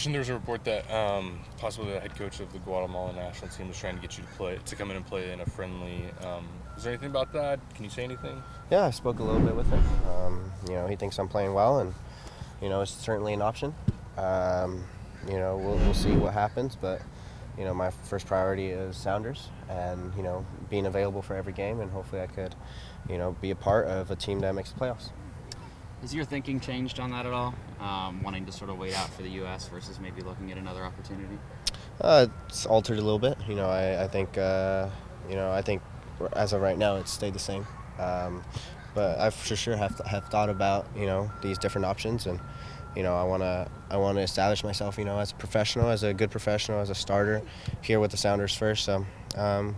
Christian, there was a report that possibly the head coach of the Guatemalan national team was trying to get you to come in and play in a friendly. Is there anything about that? Can you say anything? Yeah, I spoke a little bit with him. He thinks I'm playing well, and it's certainly an option. We'll see what happens, but my first priority is Sounders, and being available for every game, and hopefully I could, be a part of a team that makes the playoffs. Has your thinking changed on that at all? Wanting to sort of wait out for the U.S. versus maybe looking at another opportunity? It's altered a little bit. I think as of right now, it's stayed the same. But I for sure have thought about these different options, and I want to establish myself as a professional, as a good professional, as a starter here with the Sounders first. So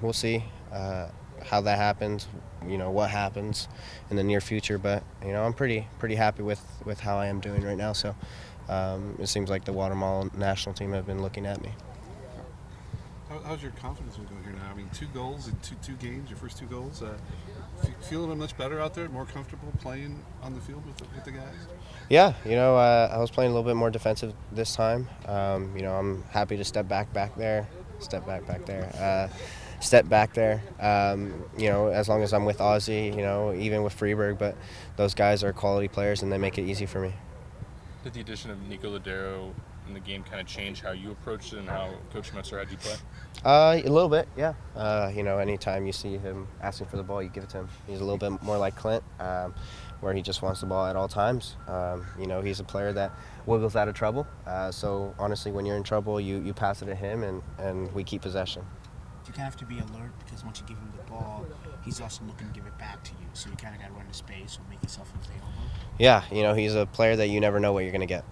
we'll see how that happens. What happens in the near future, but I'm pretty happy with how I am doing right now. So it seems like the Guatemalan national team have been looking at me. How's your confidence been going here now? I mean, 2 goals in two games, your first 2 goals. Feeling much better out there, more comfortable playing on the field with the guys? Yeah, I was playing a little bit more defensive this time. I'm happy to step back there. Step back there. As long as I'm with Ozzy, even with Freeberg, but those guys are quality players and they make it easy for me. Did the addition of Nico Ladero in the game kind of change how you approached it and how Coach Metzer had you play? A little bit, yeah. Anytime you see him asking for the ball, you give it to him. He's a little bit more like Clint, where he just wants the ball at all times. He's a player that wiggles out of trouble. So honestly, when you're in trouble, you pass it to him, and we keep possession. You kind of have to be alert because once you give him the ball, he's also looking to give it back to you. So you kind of got to run the space or make yourself available. Yeah, he's a player that you never know what you're going to get.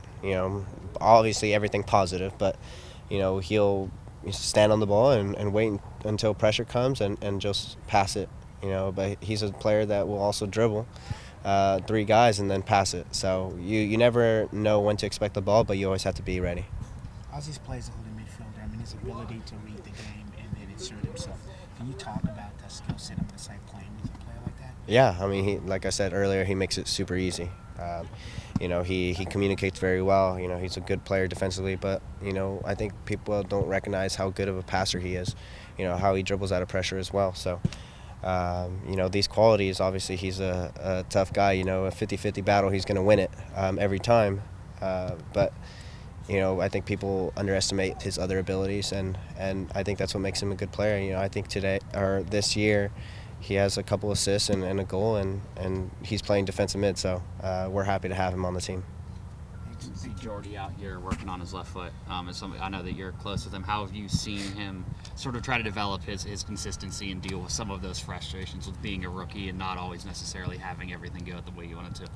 Obviously everything positive, but he'll stand on the ball and wait until pressure comes and just pass it. But he's a player that will also dribble 3 guys and then pass it. So you never know when to expect the ball, but you always have to be ready. Ozzy's plays a holding midfielder. I mean, his ability to read the game and then insert himself. Can you talk about that skill set of the side playing with a player like that? Yeah, I mean, like I said earlier, he makes it super easy. He communicates very well. He's a good player defensively, but I think people don't recognize how good of a passer he is. How he dribbles out of pressure as well. So these qualities, obviously he's a tough guy. A 50-50 battle, he's going to win it every time. But I think people underestimate his other abilities, and I think that's what makes him a good player. I think this year he has a couple assists and a goal, and he's playing defensive mid, so we're happy to have him on the team. See Jordy out here working on his left foot. I know that you're close with him. How have you seen him sort of try to develop his consistency and deal with some of those frustrations with being a rookie and not always necessarily having everything go the way you want it to?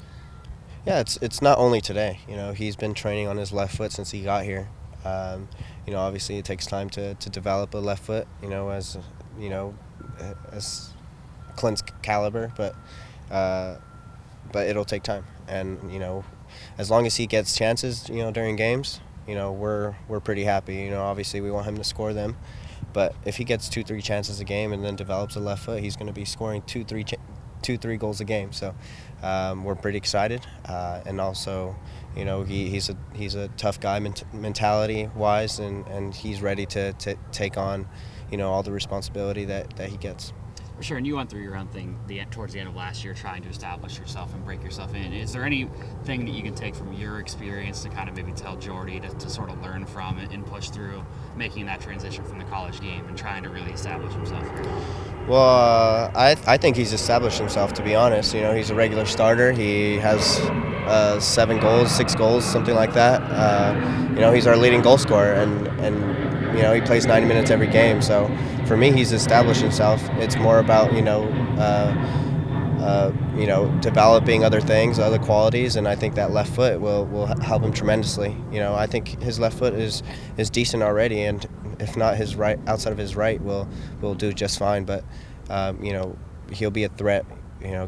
Yeah, it's not only today. He's been training on his left foot since he got here. Obviously it takes time to develop a left foot. As Clint's caliber, but it'll take time. And as long as he gets chances, during games, we're pretty happy. Obviously we want him to score them, but if he gets 2-3 chances a game and then develops a left foot, he's going to be scoring 2-3 goals a game. So we're pretty excited, and also he's a tough guy mentality wise, and he's ready to take on all the responsibility that he gets. For sure, and you went through your own thing towards the end of last year, trying to establish yourself and break yourself in. Is there anything that you can take from your experience to kind of maybe tell Jordy to sort of learn from and push through making that transition from the college game and trying to really establish himself here? Well, I think he's established himself, to be honest. He's a regular starter. He has 7 goals, 6 goals, something like that. He's our leading goal scorer, and he plays 90 minutes every game. So for me, he's established himself. It's more about developing other things, other qualities, and I think that left foot will help him tremendously. I think his left foot is decent already, and if not his right, outside of his right, will do just fine. But he'll be a threat,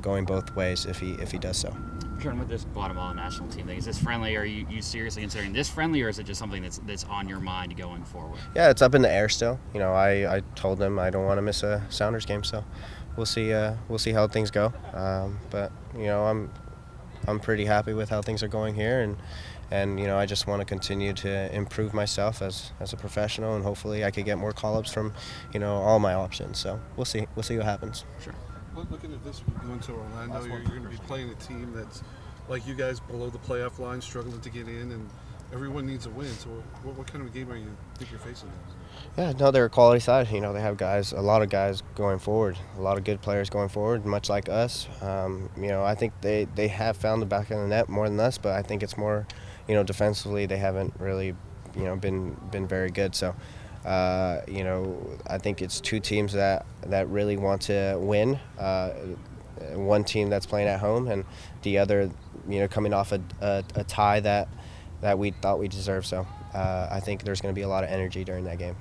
going both ways if he does so. Sure, with this Guatemalan national team thing, is this friendly? Are you seriously considering this friendly, or is it just something that's on your mind going forward? Yeah, it's up in the air still. I told them I don't want to miss a Sounders game, so we'll see how things go. But I'm I'm pretty happy with how things are going here, and you know, I just want to continue to improve myself as a professional, and hopefully I could get more call-ups from, you know, all my options. So we'll see what happens. Sure. Well, looking at this, going to Orlando, you're going to be playing a team that's like you guys, below the playoff line, struggling to get in, and everyone needs a win. So what kind of a game are you think you're facing? Yeah, no, they're a quality side. You know, they have guys, a lot of guys going forward, a lot of good players going forward, much like us. You know, I think they have found the back of the net more than us, but I think it's more, you know, defensively they haven't really, you know, been very good. So, you know, I think it's two teams that really want to win. One team that's playing at home, and the other, you know, coming off a tie that we thought we deserved. So I think there's going to be a lot of energy during that game.